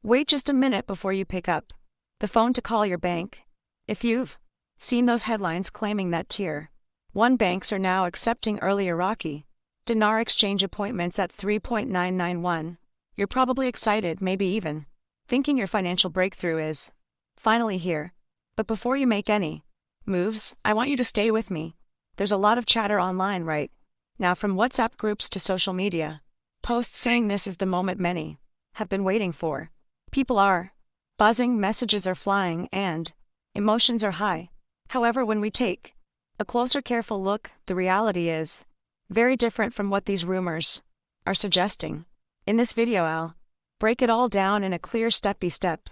Wait just a minute before you pick up the phone to call your bank. If you've seen those headlines claiming that Tier 1 banks are now accepting early Iraqi dinar exchange appointments at 3.991, you're probably excited, maybe even thinking your financial breakthrough is finally here. But before you make any moves, I want you to stay with me. There's a lot of chatter online right now, from WhatsApp groups to social media posts saying this is the moment many have been waiting for. People are buzzing, messages are flying, and emotions are high. However, when we take a closer, careful look, the reality is very different from what these rumors are suggesting. In this video, I'll break it all down in a clear step-by-step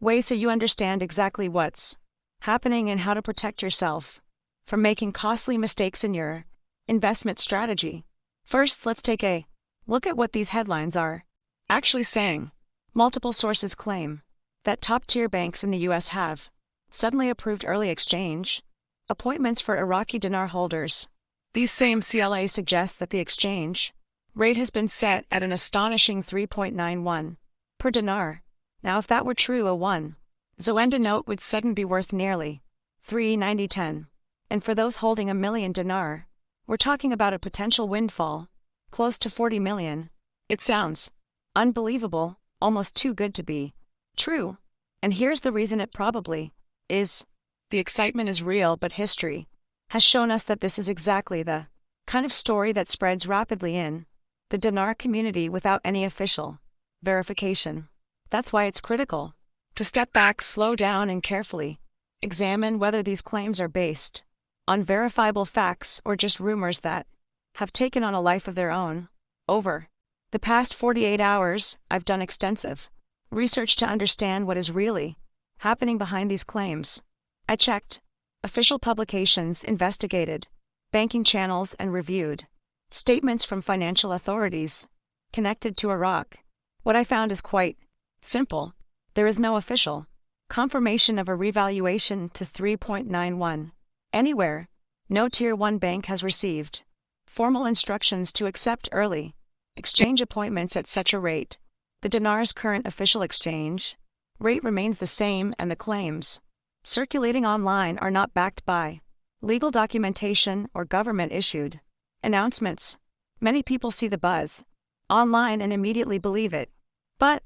way so you understand exactly what's happening and how to protect yourself from making costly mistakes in your investment strategy. First, let's take a look at what these headlines are actually saying. Multiple sources claim that top-tier banks in the US have suddenly approved early exchange appointments for Iraqi dinar holders. These same CLAs suggest that the exchange rate has been set at an astonishing 3.91 per dinar. Now, if that were true, a 1 Zoenda note would suddenly be worth nearly 390.10. And for those holding a million dinar, we're talking about a potential windfall close to 40 million. It sounds unbelievable, almost too good to be true. And here's the reason it probably is. The excitement is real, but history has shown us that this is exactly the kind of story that spreads rapidly in the dinar community without any official verification. That's why it's critical to step back, slow down, and carefully examine whether these claims are based on verifiable facts or just rumors that have taken on a life of their own. Over the past 48 hours, I've done extensive research to understand what is really happening behind these claims. I checked official publications, investigated banking channels, and reviewed statements from financial authorities connected to Iraq. What I found is quite simple. There is no official confirmation of a revaluation to 3.91 anywhere. No Tier 1 bank has received formal instructions to accept early exchange appointments at such a rate. The dinar's current official exchange rate remains the same, and the claims circulating online are not backed by legal documentation or government-issued announcements. Many people see the buzz online and immediately believe it. But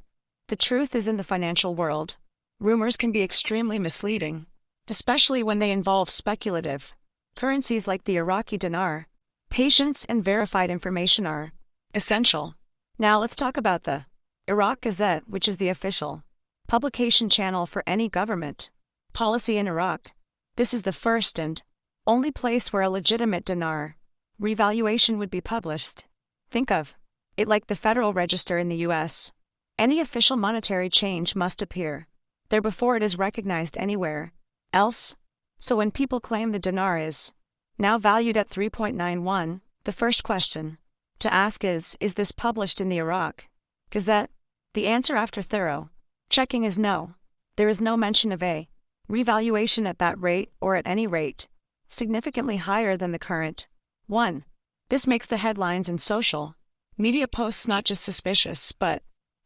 the truth is, in the financial world, rumors can be extremely misleading, especially when they involve speculative currencies like the Iraqi dinar. Patience and verified information are essential. Now let's talk about the Iraq Gazette, which is the official publication channel for any government policy in Iraq. This is the first and only place where a legitimate dinar revaluation would be published. Think of it like the Federal Register in the US. Any official monetary change must appear there before it is recognized anywhere else. So when people claim the dinar is now valued at 3.91, the first question to ask is this published in the Iraq Gazette? The answer after thorough checking is no. There is no mention of a revaluation at that rate, or at any rate significantly higher than the current one. This makes the headlines and social media posts not just suspicious, but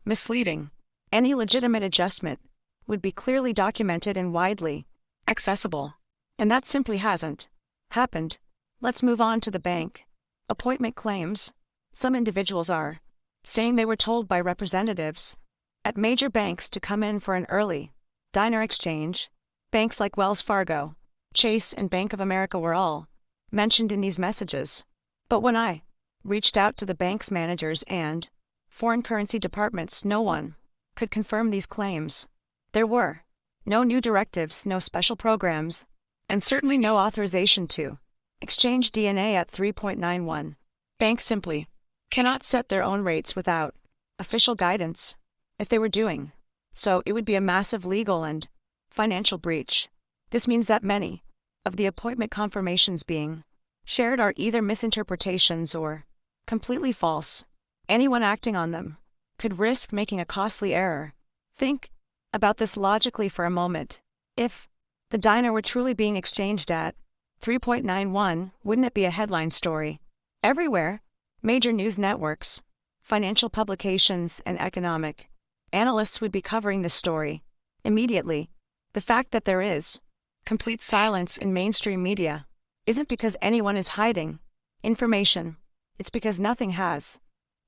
misleading. Any legitimate adjustment would be clearly documented and widely accessible. And that simply hasn't happened. Let's move on to the bank appointment claims. Some individuals are saying they were told by representatives at major banks to come in for an early dinar exchange. Banks like Wells Fargo, Chase, and Bank of America were all mentioned in these messages. But when I reached out to the bank's managers and foreign currency departments, no one could confirm these claims. There were no new directives, no special programs, and certainly no authorization to exchange DNA at 3.91. Banks simply cannot set their own rates without official guidance. If they were doing so, it would be a massive legal and financial breach. This means that many of the appointment confirmations being shared are either misinterpretations or completely false. Anyone acting on them could risk making a costly error. Think about this logically for a moment. If the dinar were truly being exchanged at 3.91, wouldn't it be a headline story everywhere? Major news networks, financial publications, and economic analysts would be covering this story immediately. The fact that there is complete silence in mainstream media isn't because anyone is hiding information, it's because nothing has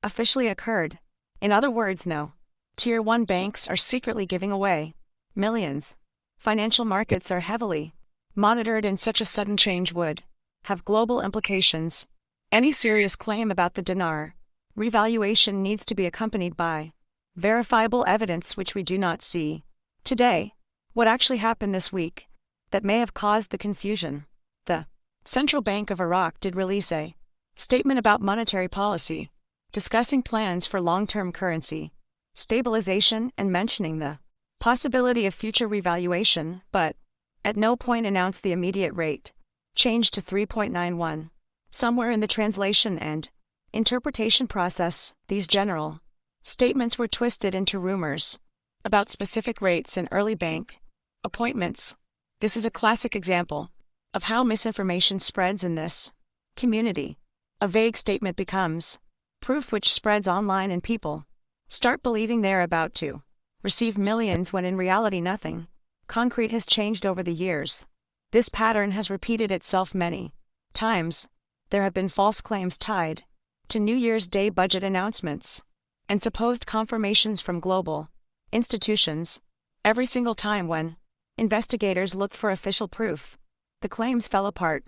officially occurred. In other words, no Tier 1 banks are secretly giving away millions. Financial markets are heavily monitored, and such a sudden change would have global implications. Any serious claim about the dinar revaluation needs to be accompanied by verifiable evidence, which we do not see today. What actually happened this week that may have caused the confusion? The Central Bank of Iraq did release a statement about monetary policy, discussing plans for long-term currency stabilization and mentioning the possibility of future revaluation, but at no point announced the immediate rate change to 3.91. Somewhere in the translation and interpretation process, these general statements were twisted into rumors about specific rates and early bank appointments. This is a classic example of how misinformation spreads in this community. A vague statement becomes proof, which spreads online, and people start believing they're about to receive millions when in reality nothing concrete has changed over the years. This pattern has repeated itself many times. There have been false claims tied to New Year's Day budget announcements and supposed confirmations from global institutions. Every single time when investigators looked for official proof, the claims fell apart.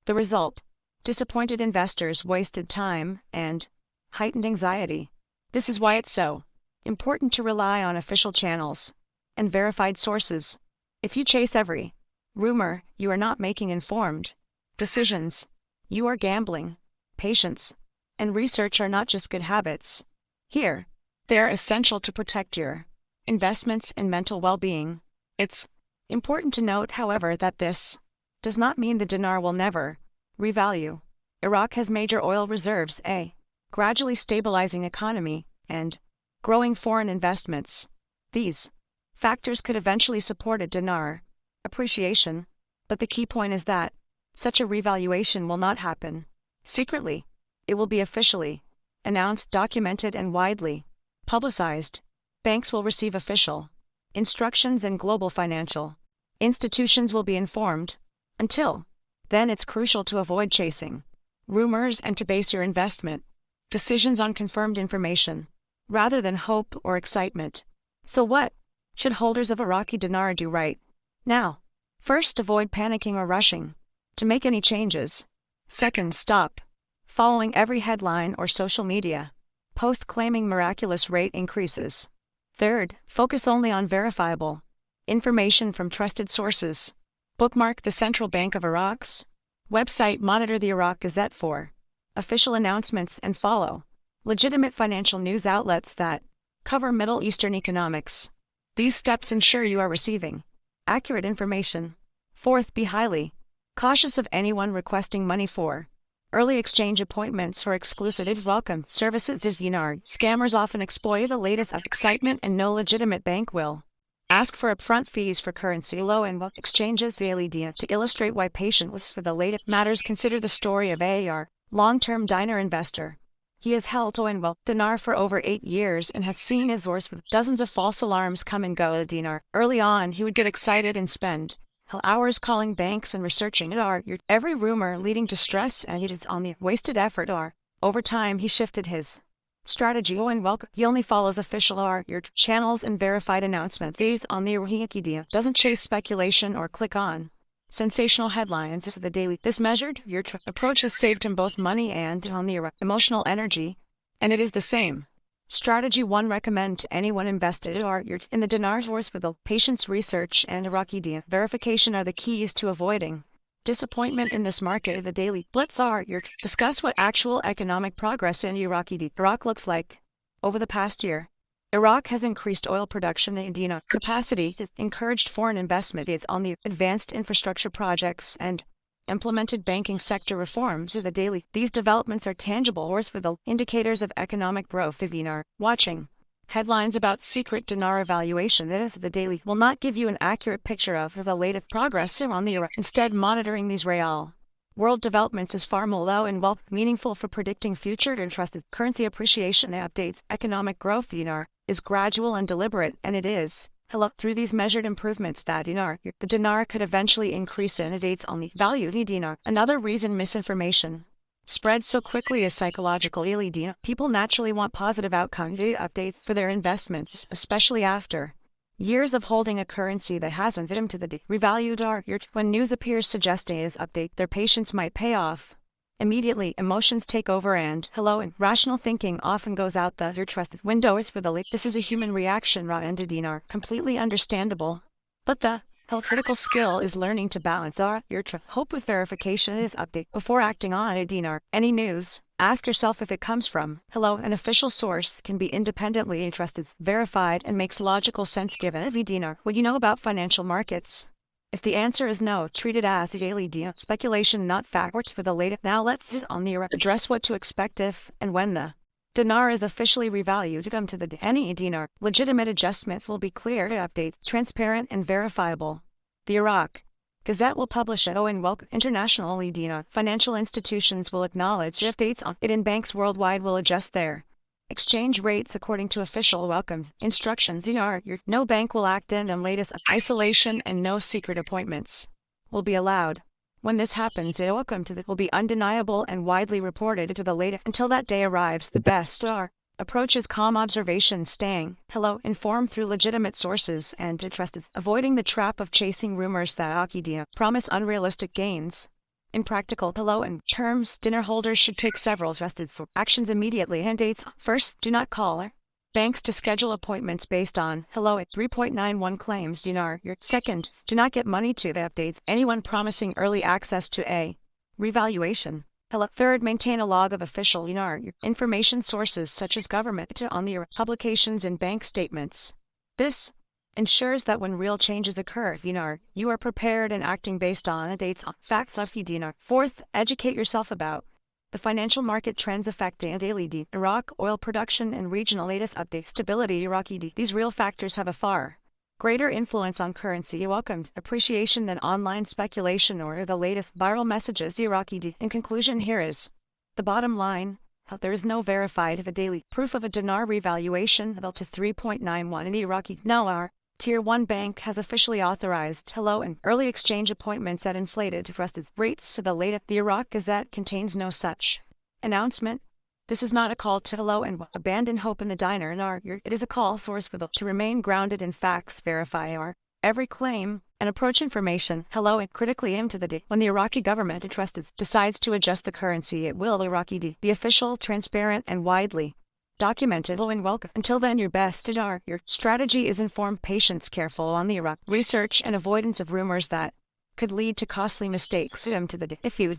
The result: disappointed investors, wasted time, and heightened anxiety. This is why it's so important to rely on official channels and verified sources. If you chase every rumor, you are not making informed decisions. You are gambling. Patience and research are not just good habits. Here, they are essential to protect your investments and mental well-being. It's important to note, however, that this does not mean the dinar will never revalue. Iraq has major oil reserves, a gradually stabilizing economy, and growing foreign investments. These factors could eventually support a dinar appreciation, but the key point is that such a revaluation will not happen secretly. It will be officially announced, documented, and widely publicized. Banks will receive official instructions and global financial institutions will be informed. Until then, it's crucial to avoid chasing rumors and to base your investment decisions on confirmed information rather than hope or excitement. So what should holders of Iraqi dinar do right now? First, avoid panicking or rushing to make any changes. Second, stop following every headline or social media post claiming miraculous rate increases. Third, focus only on verifiable information from trusted sources. Bookmark the Central Bank of Iraq's website, monitor the Iraq Gazette for official announcements, and follow legitimate financial news outlets that cover Middle Eastern economics. These steps ensure you are receiving accurate information. Fourth, be highly cautious of anyone requesting money for early exchange appointments or exclusive welcome services as dinar. Scammers often exploit the latest excitement, and no legitimate bank will ask for upfront fees for currency low and wealth exchanges daily. To illustrate why patience for the latest matters, consider the story of AR, long-term dinar investor. He has held oil and wealth dinar for over 8 years and has seen his source with dozens of false alarms come and go. Dinar. Early on, he would get excited and spend hours calling banks and researching every rumor, leading to stress and it's on the wasted effort. Over time, he shifted his strategy and he only follows official your channels and verified announcements. These on the Iraqi Dinar doesn't chase speculation or click on sensational headlines of the daily. This measured approach has saved him both money and on the emotional energy, and it is the same strategy one recommend to anyone invested in the dinar's wars. With the patience, research, and Iraqi Dinar verification are the keys to avoiding disappointment in this market. The daily blitz discuss what actual economic progress in Iraqi Iraq looks like. Over the past year, Iraq has increased oil production and dinar capacity, encouraged foreign investment on the advanced infrastructure projects, and implemented banking sector reforms. The daily these developments are tangible for the indicators of economic growth. The dinar watching headlines about secret dinar evaluation the daily will not give you an accurate picture of the latest progress on the Iraq. Instead, monitoring these real world developments is far more meaningful for predicting future and trusted currency appreciation updates. Economic growth. Dinar is gradual and deliberate, and it is. Through these measured improvements that the dinar could eventually increase in dates on the value of the dinar. Another reason misinformation spreads so quickly is psychological. People naturally want positive outcome updates for their investments, especially after years of holding a currency that hasn't fit into the revalued. When news appears suggesting is update, their patience might pay off. Immediately, emotions take over and rational thinking often goes out the trusted windows for the leap. This is a human reaction, and a dinar, completely understandable. But the critical skill is learning to balance your hope with verification is update. Before acting on a dinar, any news, ask yourself if it comes from an official source, can be independently trusted, verified, and makes logical sense given a dinar. What you know about financial markets? If the answer is no, treat it as a daily speculation, not fact for the latest. Now let's address what to expect if and when the dinar is officially revalued to the any dinar. Legitimate adjustments will be clear updates, transparent and verifiable. The Iraq Gazette will publish it and welcome international dinar. Financial institutions will acknowledge updates on it, and banks worldwide will adjust their exchange rates according to official welcomes instructions. No bank will act in latest isolation, and no secret appointments will be allowed. When this happens, will be undeniable and widely reported to the latest. Until that day arrives, the best approach is calm observation, staying informed through legitimate sources, and trusted, avoiding the trap of chasing rumors that promise unrealistic gains. In practical terms, dinar holders should take several trusted actions immediately and dates. First, do not call banks to schedule appointments based on 3.91 claims dinar. Second, do not get money to the updates anyone promising early access to a revaluation. Third, maintain a log of official information sources such as government on the publications and bank statements. This ensures that when real changes occur, you are prepared and acting based on dates on facts of dinar. Fourth, educate yourself about the financial market trends affecting daily Iraq oil production and regional latest updates. Stability Iraqi. These real factors have a far greater influence on currency appreciation than online speculation or the latest viral messages. Iraqi. In conclusion, here is the bottom line. There is no verified daily proof of a dinar revaluation to 3.91 in the Iraqi dinar. Tier 1 bank has officially authorized and early exchange appointments at inflated trusted rates. The latest, the Iraq Gazette contains no such announcement. This is not a call to and abandon hope in the dinar. It is a call for to remain grounded in facts, verify every claim, and approach information and critically into the day. When the Iraqi government decides to adjust the currency, it will be official, transparent, and widely documented and welcome. Until then, your best your strategy is informed patience, careful on the Iraq research, and avoidance of rumors that could lead to costly mistakes. If you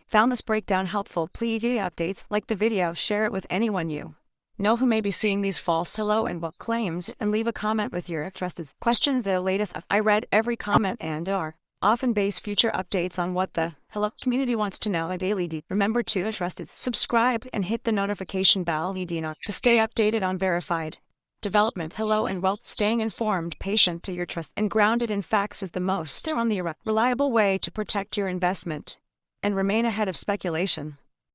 found this breakdown helpful, please updates, like the video, share it with anyone you know who may be seeing these false claims, and leave a comment with your trusted questions. The latest, I read every comment and often base future updates on what the community wants to know daily. Remember to subscribe and hit the notification bell to stay updated on verified developments. Staying informed, patient to your trust, and grounded in facts is the most reliable way to protect your investment and remain ahead of speculation.